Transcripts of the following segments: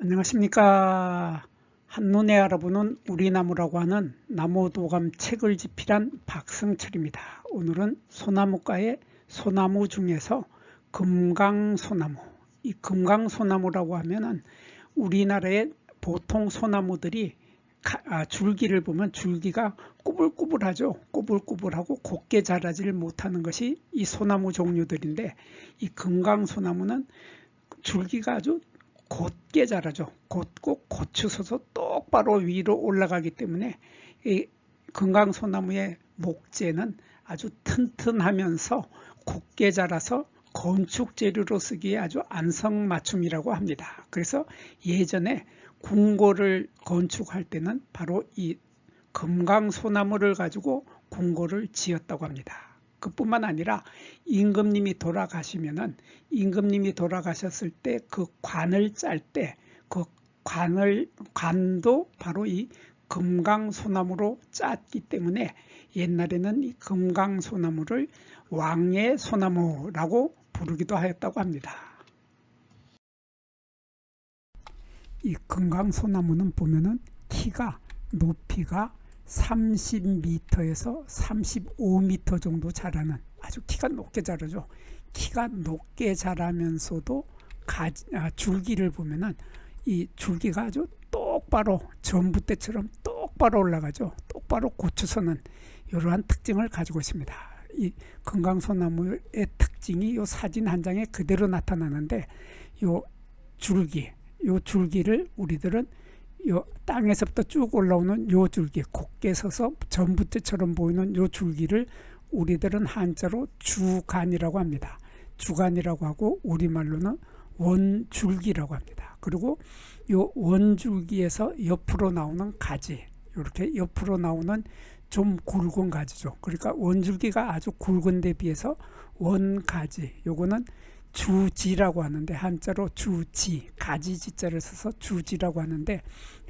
안녕하십니까. 한눈에 알아보는 우리나무라고 하는 나무도감 책을 집필한 박승철입니다. 오늘은 소나무과의 소나무 중에서 금강소나무, 이 금강소나무라고 하면은 우리나라의 보통 소나무들이 줄기를 보면 줄기가 꾸불꾸불하죠. 꾸불꾸불하고 곱게 자라지를 못하는 것이 이 소나무 종류들인데, 이 금강소나무는 줄기가 아주 곧게 자라죠. 곧고 고추서서 똑바로 위로 올라가기 때문에 이 금강소나무의 목재는 아주 튼튼하면서 곧게 자라서 건축 재료로 쓰기에 아주 안성맞춤이라고 합니다. 그래서 예전에 궁궐을 건축할 때는 바로 이 금강소나무를 가지고 궁궐을 지었다고 합니다. 그뿐만 아니라 임금님이 돌아가셨을 때 그 관을 짤 때 그 관도 바로 이 금강소나무로 짰기 때문에 옛날에는 이 금강소나무를 왕의 소나무라고 부르기도 하였다고 합니다. 이 금강소나무는 보면은 높이가 30m에서 35m 정도 자라는 아주 키가 높게 자라죠. 키가 높게 자라면서도 줄기를 보면은 이 줄기가 아주 똑바로 전봇대처럼 똑바로 올라가죠. 똑바로 고추서는 이러한 특징을 가지고 있습니다. 이 금강소나무의 특징이 이 사진 한 장에 그대로 나타나는데, 요 줄기를 우리들은 요 땅에서부터 쭉 올라오는 요 줄기, 곱게 서서 전봇대처럼 보이는 요 줄기를 우리들은 한자로 주간이라고 합니다. 주간이라고 하고 우리말로는 원줄기라고 합니다. 그리고 요 원줄기에서 옆으로 나오는 가지, 이렇게 옆으로 나오는 좀 굵은 가지죠. 그러니까 원줄기가 아주 굵은 데 비해서 원가지, 요거는 주지라고 하는데, 한자로 주지, 가지지자를 써서 주지라고 하는데,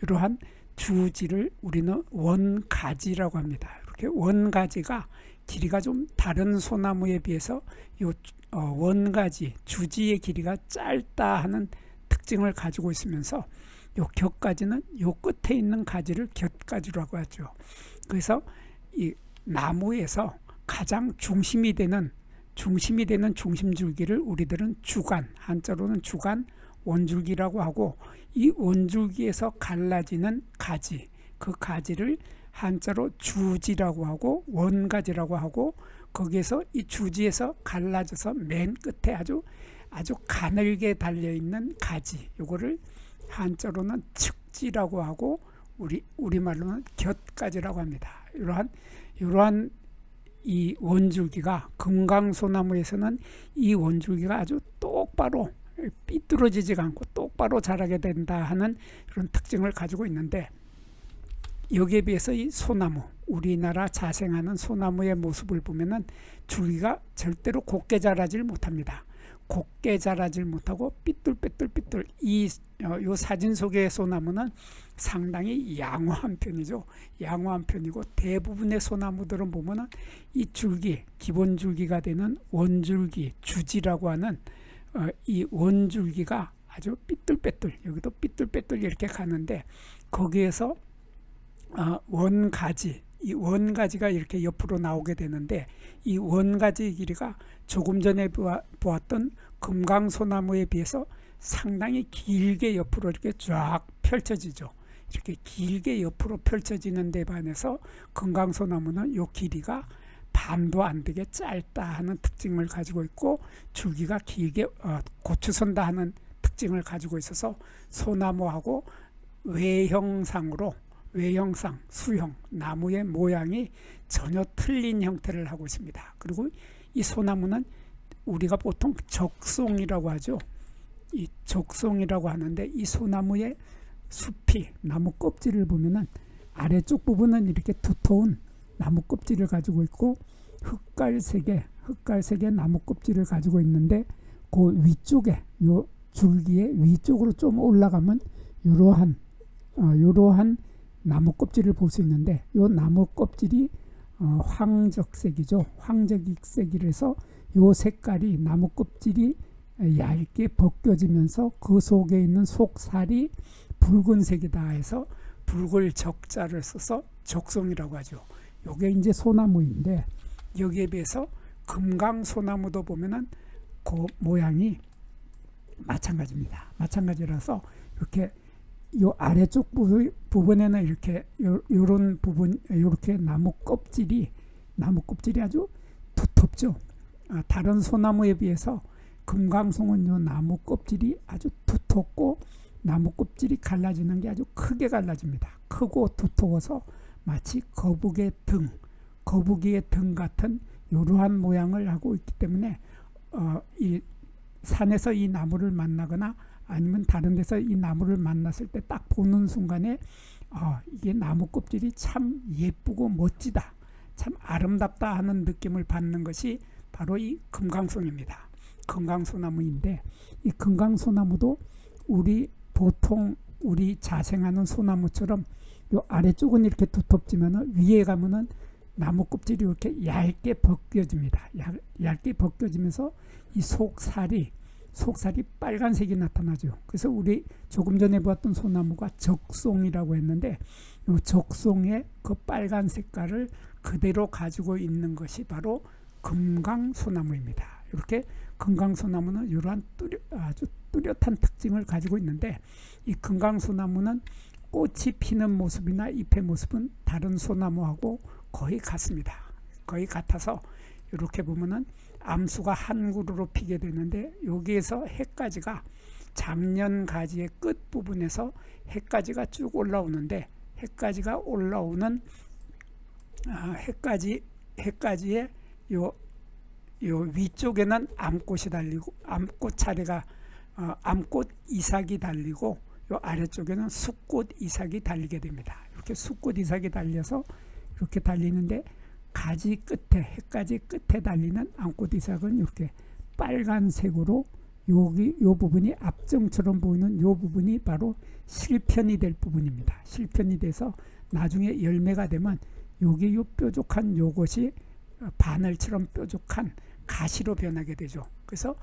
이러한 주지를 우리는 원가지라고 합니다. 이렇게 원가지가 길이가 좀 다른 소나무에 비해서 요 원가지, 주지의 길이가 짧다 하는 특징을 가지고 있으면서, 요 곁가지는 요 끝에 있는 가지를 곁가지라고 하죠. 그래서 이 나무에서 가장 중심이 되는 중심줄기를 우리들은 주간, 한자로는 주간 원줄기라고 하고, 이 원줄기에서 갈라지는 가지, 그 가지를 한자로 주지라고 하고 원가지라고 하고, 거기에서 이 주지에서 갈라져서 맨 끝에 아주 가늘게 달려있는 가지, 요거를 한자로는 측지라고 하고 우리말로는 곁가지라고 합니다. 이러한 이 원줄기가, 금강소나무에서는 이 원줄기가 아주 똑바로 삐뚤어지지가 않고 똑바로 자라게 된다 하는 그런 특징을 가지고 있는데, 여기에 비해서 이 소나무, 우리나라 자생하는 소나무의 모습을 보면은 줄기가 절대로 곱게 자라질 못합니다. 곱게 자라질 못하고 삐뚤 요 사진 속의 소나무는 상당히 양호한 편이죠. 양호한 편이고, 대부분의 소나무들은 보면은 이 줄기, 기본 줄기가 되는 원줄기, 주지라고 하는 이 원줄기가 아주 삐뚤빼뚤, 여기도 삐뚤빼뚤 이렇게 가는데, 거기에서 원가지, 이 원가지가 이렇게 옆으로 나오게 되는데, 이 원가지의 길이가 조금 전에 보았던 금강소나무에 비해서 상당히 길게 옆으로 이렇게 쫙 펼쳐지죠. 이렇게 길게 옆으로 펼쳐지는 데 반해서 금강소나무는 이 길이가 반도 안 되게 짧다 하는 특징을 가지고 있고, 줄기가 길게 고추선다 하는 특징을 가지고 있어서 소나무하고 외형상, 수형, 나무의 모양이 전혀 틀린 형태를 하고 있습니다. 그리고 이 소나무는 우리가 보통 적송이라고 하죠. 이 적송이라고 하는데, 이 소나무의 숲이, 나무 껍질을 보면은 아래쪽 부분은 이렇게 두터운 나무 껍질을 가지고 있고, 흑갈색의 나무 껍질을 가지고 있는데, 그 위쪽에, 요 줄기의 위쪽으로 좀 올라가면 이러한 나무 껍질을 볼 수 있는데, 이 나무 껍질이 황적색이죠. 황적색이라서 이 색깔이, 나무 껍질이 얇게 벗겨지면서 그 속에 있는 속살이 붉은색이다 해서 붉을 적자를 써서 적송이라고 하죠. 요게 이제 소나무인데, 여기에 비해서 금강소나무도 보면은 그 모양이 마찬가지입니다. 마찬가지라서 이렇게 요 아래쪽 부분에는 이렇게 요런 부분, 이렇게 나무 껍질이 아주 두텁죠. 다른 소나무에 비해서 금강송은 요 나무 껍질이 아주 두텁고, 나무 껍질이 갈라지는 게 아주 크게 갈라집니다. 크고 두터워서 마치 거북이의 등 같은 이러한 모양을 하고 있기 때문에 이 산에서 이 나무를 만나거나 아니면 다른 데서 이 나무를 만났을 때 딱 보는 순간에 이게 나무 껍질이 참 예쁘고 멋지다, 참 아름답다 하는 느낌을 받는 것이 바로 이 금강송입니다. 금강소나무인데, 이 금강소나무도 보통 우리 자생하는 소나무처럼 요 아래쪽은 이렇게 두텁지만 위에 가면은 나무 껍질이 이렇게 얇게 벗겨집니다. 얇게 벗겨지면서 이 속살이 빨간색이 나타나죠. 그래서 우리 조금 전에 보았던 소나무가 적송이라고 했는데, 이 적송의 그 빨간 색깔을 그대로 가지고 있는 것이 바로 금강소나무입니다. 이렇게 금강소나무는 이러한 아주 뚜렷한 특징을 가지고 있는데, 이 금강소나무는 꽃이 피는 모습이나 잎의 모습은 다른 소나무하고 거의 같습니다. 거의 같아서 이렇게 보면은 암수가 한 그루로 피게 되는데, 여기에서 해가지가 잡년 가지의 끝 부분에서 해가지가 쭉 올라오는데, 해가지가 올라오는 해가지의 요 위쪽에는 암꽃이 달리고, 암꽃 차례가 암꽃 이삭이 달리고, 요 아래쪽에는 숫꽃 이삭이 달리게 됩니다. 이렇게 숫꽃 이삭이 달려서 이렇게 달리는데, 가지 끝에, 해가지 끝에 달리는 암꽃 이삭은 이렇게 빨간색으로, 요 부분이 앞정처럼 보이는 요 부분이 바로 실편이 될 부분입니다. 실편이 돼서 나중에 열매가 되면 여기 요 뾰족한 요것이 바늘처럼 뾰족한 가시로 변하게 되죠. 그래서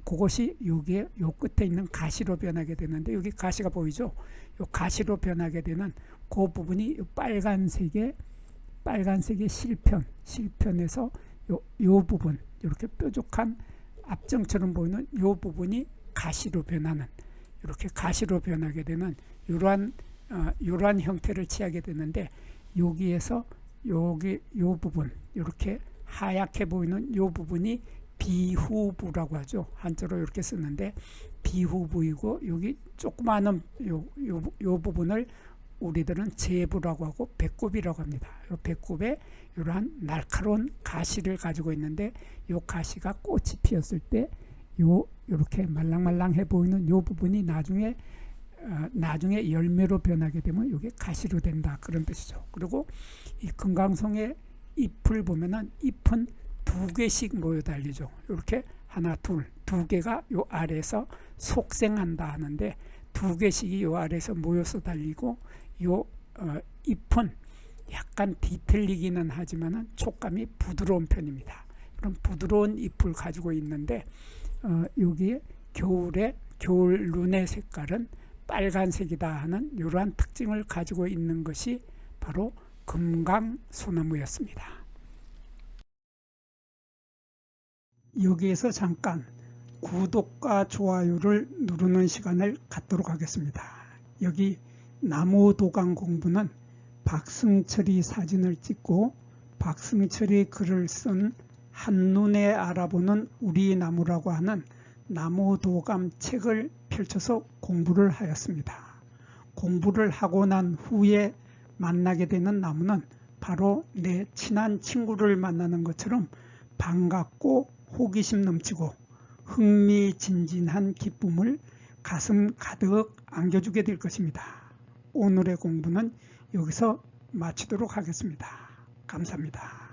그것이 여기에 요 끝에 있는 가시로 변하게 되는데, 여기 가시가 보이죠? 요 가시로 변하게 되는 그 부분이 요 빨간색의 실편에서 요 부분, 이렇게 뾰족한 앞정처럼 보이는 요 부분이 가시로 변하는, 이렇게 가시로 변하게 되는 이러한 형태를 취하게 되는데, 여기에서 여기 요 부분, 이렇게 하얗게 보이는 요 부분이 비후부라고 하죠. 한자로 이렇게 쓰는데 비후부이고, 여기 조그마한 요 부분을 우리들은 제부라고 하고 배꼽이라고 합니다. 요 배꼽에 이러한 날카로운 가시를 가지고 있는데, 요 가시가 꽃이 피었을 때 이렇게 말랑말랑해 보이는 요 부분이 나중에 열매로 변하게 되면 이게 가시로 된다, 그런 뜻이죠. 그리고 이 금강송의 잎을 보면은 잎은 두 개씩 모여 달리죠. 이렇게 하나, 두 개가 요 아래에서 속생한다 하는데, 두 개씩이 요 아래에서 모여서 달리고, 요 잎은 약간 뒤틀리기는 하지만은 촉감이 부드러운 편입니다. 그럼 부드러운 잎을 가지고 있는데, 여기에 겨울 눈의 색깔은 빨간색이다 하는 이러한 특징을 가지고 있는 것이 바로 금강소나무였습니다. 여기에서 잠깐 구독과 좋아요를 누르는 시간을 갖도록 하겠습니다. 여기 나무도감 공부는 박승철이 사진을 찍고 박승철이 글을 쓴 한눈에 알아보는 우리 나무라고 하는 나무도감 책을 펼쳐서 공부를 하였습니다. 공부를 하고 난 후에 만나게 되는 나무는 바로 내 친한 친구를 만나는 것처럼 반갑고 호기심 넘치고 흥미진진한 기쁨을 가슴 가득 안겨주게 될 것입니다. 오늘의 공부는 여기서 마치도록 하겠습니다. 감사합니다.